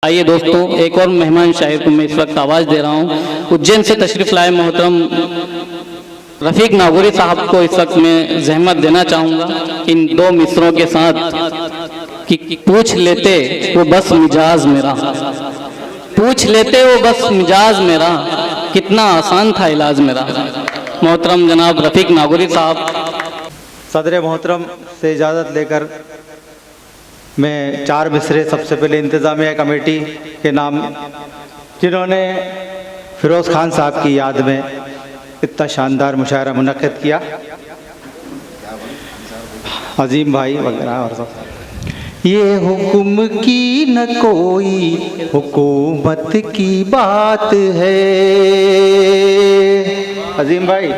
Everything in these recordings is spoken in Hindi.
आइए दोस्तों, एक और मेहमान शायर को मैं इस वक्त आवाज़ दे रहा हूँ। उज्जैन से तशरीफ़ लाए मोहतरम रफ़ीक नागौरी साहब को इस वक्त मैं जहमत देना चाहूँगा इन दो मिसरों के साथ कि पूछ लेते वो बस मिजाज मेरा, पूछ लेते वो बस मिजाज मेरा, कितना आसान था इलाज मेरा। मोहतरम जनाब रफ़ीक नागौरी साहब। सदर मोहतरम से इजाज़त लेकर मैं चार मिसरे सबसे पहले इंतज़ामिया कमेटी के नाम, जिन्होंने फ़िरोज़ खान साहब की याद में इतना शानदार मुशायरा मुनक़्क़िद किया, अजीम भाई वगैरह और सब। ये हुक्म की न कोई हुकूमत की बात है, अजीम भाई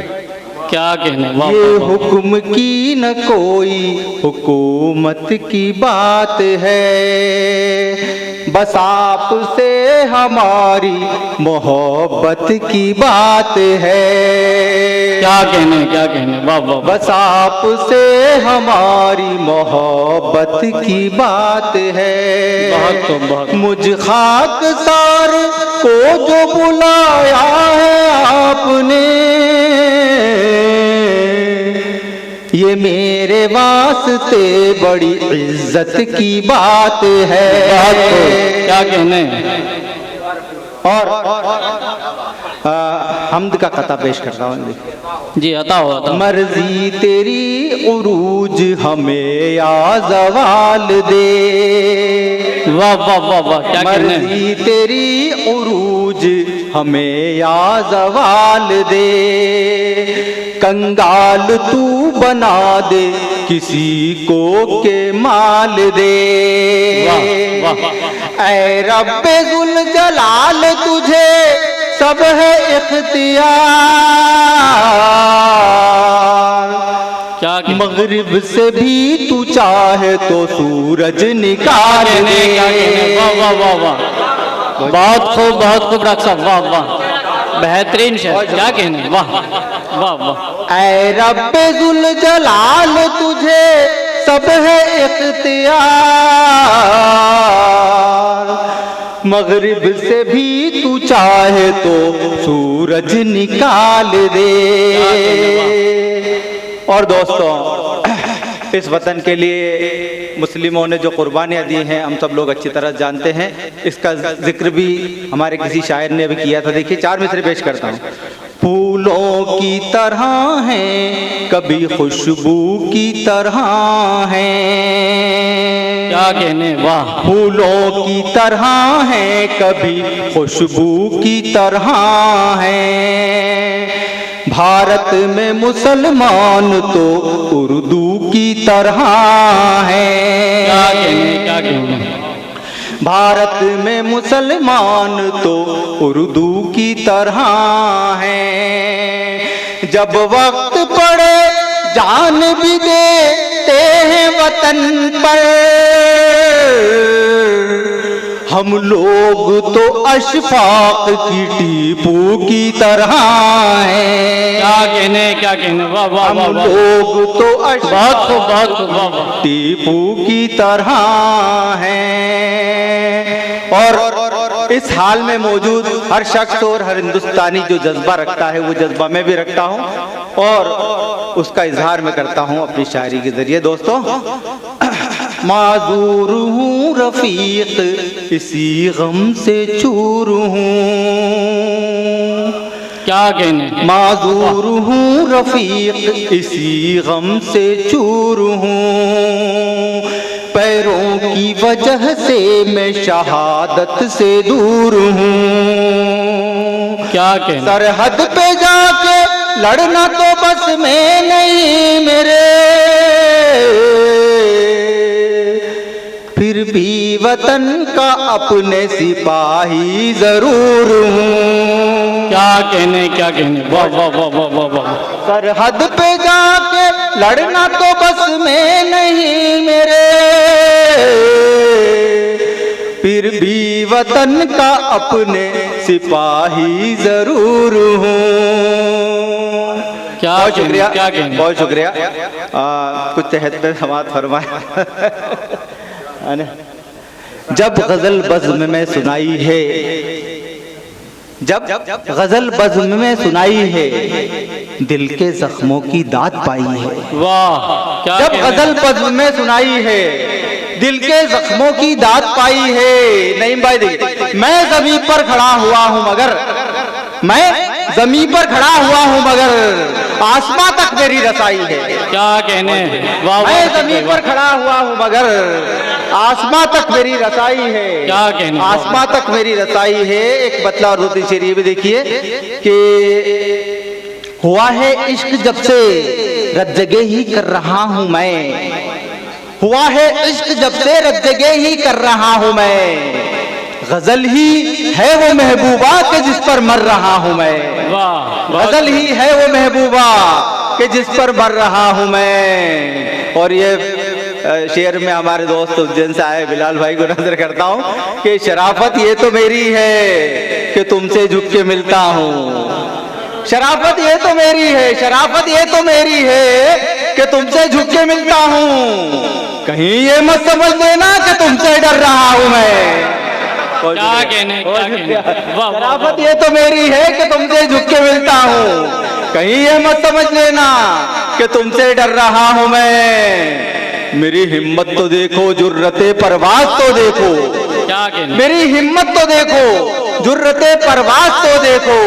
क्या कहने। ये हुक्म की न कोई हुकूमत की बात है, बस आपसे हमारी मोहब्बत की बात है। क्या कहने, क्या कहने, वाह वाह। बस आपसे हमारी मोहब्बत की बात है। बहुत मुझ खाकसार को जो बुलाया है आपने, ये मेरे वास्ते बड़ी इज्जत की बात है। क्या कहने। और हम्द का कता पेश करता हूँ जी, अता हो। मर्जी तेरी उरूज हमें या ज़वाल दे, वाह वाह वाह वाह। क्या कहने। मर्जी तेरी उरूज हमें या ज़वाल दे, कंगाल तू बना दे किसी को के माल दे। वाह वाह। ऐ रब्बे जुल जलाल तुझे सब है इख्तियार, क्या मगरिब से भी तू चाहे तो सूरज निकाल दे। वाह वाह वाह वाह। बहुत खूब, बहुत खूब डॉक्टर साहब, वाह वाह, बेहतरीन शेर। क्या कहने, वाह वाह वाह। ऐ रब्बे जुल जलाल तुझे सब है इख्तियार, मगरिब से भी तू चाहे तो सूरज निकाल दे। और दोस्तों, इस वतन के लिए मुस्लिमों ने जो कुर्बानियाँ दी हैं हम सब लोग अच्छी तरह जानते हैं। इसका जिक्र भी हमारे किसी शायर ने अभी किया था। देखिए, चार मिसरे पेश करता हूँ। फूलों की तरह हैं कभी खुशबू की तरह हैं, क्या कहने, वाह। फूलों की तरह हैं कभी खुशबू की तरह हैं, भारत में मुसलमान तो उर्दू की तरह हैं। क्या कहने, क्या कहने। भारत में मुसलमान तो उर्दू की तरह हैं, जब वक्त पड़े जान भी देते हैं वतन पर, हम लोग तो अशफाक की टीपू की तरह हैं। क्या कहने, क्या कहने, वाह वाह। हम लोग तो बहुत खूब, बहुत खूब, वाह वाह। टीपू की तरह हैं। और इस हाल में मौजूद हर शख्स और हर हिंदुस्तानी जो जज्बा रखता है वो जज्बा मैं भी रखता हूँ और उसका इजहार मैं करता हूँ अपनी शायरी के जरिए। दोस्तों, माजूर हूँ रफीक इसी गम से चूर हूँ, क्या कहने। माजूर हूँ रफीक इसी गम से चूर हूँ, पैरों की वजह से मैं शहादत से दूर हूँ। क्या कहने। सरहद पे जाके लड़ना तो बस में नहीं मेरे, फिर भी वतन का अपने सिपाही जरूर हूँ। क्या कहने, क्या कहने, वाह वाह वाह वाह वाह वाह। सरहद पे जाके लड़ना तो बस में नहीं मेरे, फिर भी वतन का अपने सिपाही जरूर हूँ। क्या बहुत शुक्रिया, क्या कहने। बहुत शुक्रिया। कुछ तहत में समात फरमाए। जब गजल बज़्म में सुनाई है, जब गजल बज़्म में सुनाई है, दिल के जख्मों की दाद पाई है। वाह, क्या जब गजल बज़्म में सुनाई है, दिल के जख्मों की दाद पाई है। नईम भाई देखिए, मैं जमीन पर खड़ा हुआ हूँ मगर, मैं जमीन पर खड़ा हुआ हूँ मगर आसमां तक मेरी रसाई है। क्या कहने, वाह, मैं जमीन पर खड़ा हुआ हूँ मगर आसमां तक मेरी रसाई है। क्या कहने, आसमां तक मेरी रसाई है। एक बतला और 2-3 शेर ये भी देखिए कि हुआ है इश्क जब से रद्दगे ही कर रहा हूँ मैं, हुआ है इश्क जब से रद्दगे ही कर रहा हूँ मैं, गजल ही है वो महबूबा के जिस पर मर रहा हूँ मैं। वाह, गजल ही है वो महबूबा के जिस पर मर रहा हूँ मैं। और ये शेर में हमारे दोस्त उज्जैन से आए बिलाल भाई को नजर करता हूँ कि शराफत ये तो मेरी है कि तुमसे झुक के मिलता हूँ, शराफत ये तो मेरी है, शराफत ये तो मेरी है कि तुमसे झुक के मिलता हूँ, कहीं ये मत समझ लेना कि तुमसे डर रहा हूँ मैं। क्या कहने, क्या कहने, वाह, शराफत ये तो मेरी है कि तुमसे झुक के मिलता हूँ, कहीं ये मत समझ लेना कि तुमसे डर रहा हूँ मैं। मेरी हिम्मत तो देखो, जुर्रते परवाज तो देखो, क्या कहने, मेरी हिम्मत तो देखो, जुर्रते परवाज तो देखो,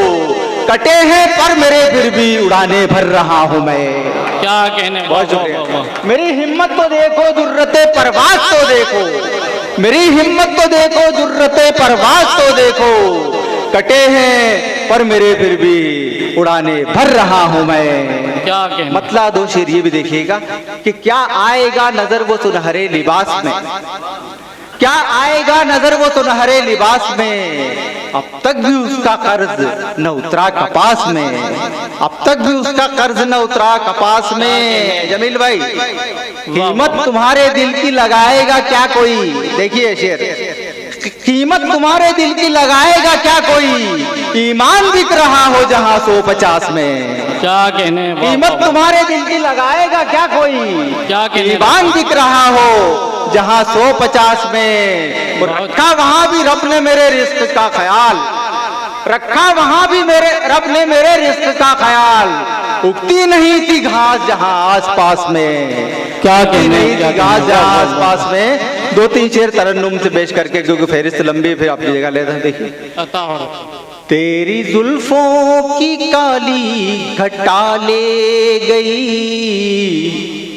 कटे हैं पर मेरे फिर भी उड़ाने भर रहा हूँ मैं। क्या कहने, बहुत शुक्रिया। मेरी हिम्मत तो देखो, जुर्रते परवाज तो देखो, मेरी हिम्मत तो देखो, जुर्रते परवाज तो देखो, कटे हैं पर मेरे फिर भी उड़ाने भर रहा हूँ मैं। क्या कहने, मतला 2 शेर ये भी देखिएगा कि क्या आएगा नजर वो सुनहरे लिबास में, क्या आएगा नजर वो सुनहरे लिबास में, अब तक भी उसका कर्ज न उतरा कपास में, अब तक भी उसका कर्ज न उतरा कपास में। जमील भाई, कीमत तुम्हारे दिल की लगाएगा क्या कोई, देखिए शेर, कीमत तुम्हारे दिल की लगाएगा क्या कोई, ईमान बिक रहा हो जहां 150 में। क्या कहने, कीमत तुम्हारे दिल की लगाएगा क्या कोई, क्या कहने, ईमान बिक रहा हो जहां 150 में। और रखा वहां भी रब ने मेरे रिस्क का ख्याल, रखा वहां भी मेरे रब ने मेरे रिस्क का ख्याल, उगती नहीं थी घास जहां आसपास में। क्या उगती कहने, नहीं क्या थी घास कहने, जहां आसपास में। 2-3 शेर तरन्नुम से पेश करके, क्योंकि फहरिस्त लंबी है, फिर अपनी जगह लेते हैं। देखिए, अता हो, तेरी जुल्फों की काली घटा ले गई,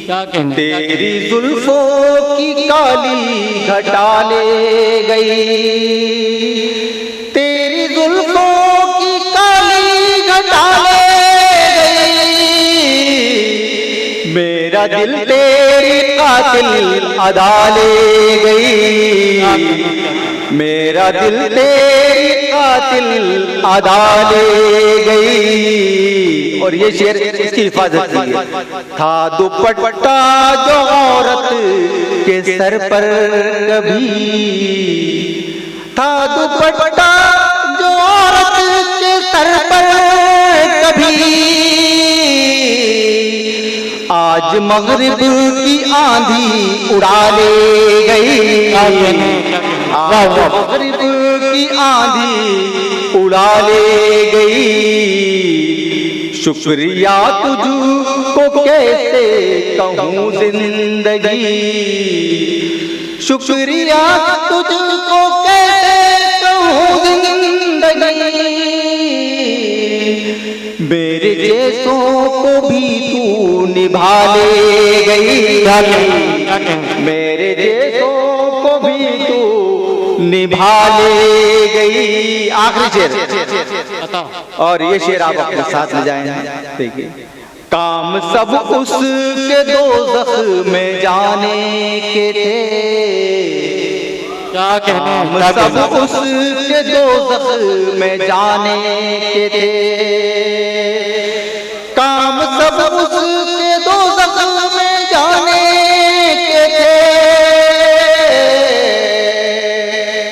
क्या कहने, तेरी जुल्फों की काली घटा ले गई, तेरी जुल्फों की काली घटा ले गई, मेरा दिल तेरी कातिल अदा ले गई, मेरा दिल तेरी कातिल अदा ले गई। और ये शेर इसकी हिफाजत की है। था दुपट्टा जो औरत के सर पर कभी, था दुपट्टा जो औरत के सर पर कभी, आज मगरिब की आंधी उड़ा ले गई, आज मगरिब की आंधी उड़ा ले गई। शुक्रिया तुझको कैसे कहूँ जिंदगी, शुक्रिया तुझको कैसे कहूँ जिंदगी, मेरे जैसों को भी तू निभा ले गई, मेरे जैसों को भी तू निभा ले गई। आखिरी शेर, और ये शेर आप अपने साथ ले जाएं। देखिए, काम सब उसके दोज़ख में जाने के थे, क्या कहने, काम सब उसके दोज़ख में जाने के थे, काम सब उसके दोज़ख में जाने के थे,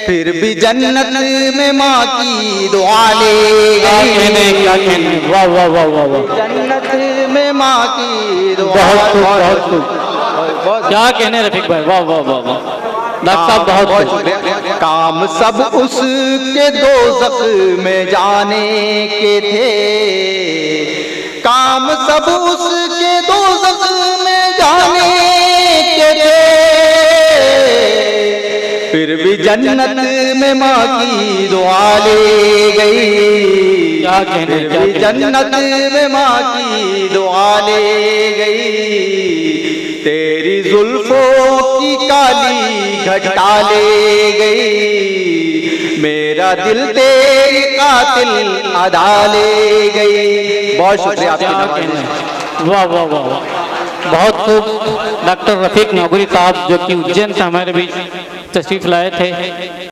फिर भी जन्नत में माँ की दुआ ले गई। क्या कहने, वाह वाह वाह वाह वाह, जन्नत में माँ की दुआ। बहुत खूब, बहुत खूब, क्या कहने रफीक भाई, वाह वाह वाह वाह। डॉक्टर साहब बहुत शुक्रिया। काम सब उसके दोज़ख में जाने के थे, काम सब उसके दोज़ख में जाने के थे, फिर भी जन्नत में माँ की दुआ ले गई, क्या कहने, फिर भी जन्नत में माँ की दुआ ले गई, तेरी जुल्फों की काली घटा ले गई, मेरा दिल तेरी कातिल अदा ले गई। बहुत शुक्रिया आपकी नवाज़िश। वाह वाह वाह वाह, बहुत खूब। डॉक्टर रफीक नागौरी साहब जो कि उज्जैन से हमारे बीच तशरीफ लाए थे।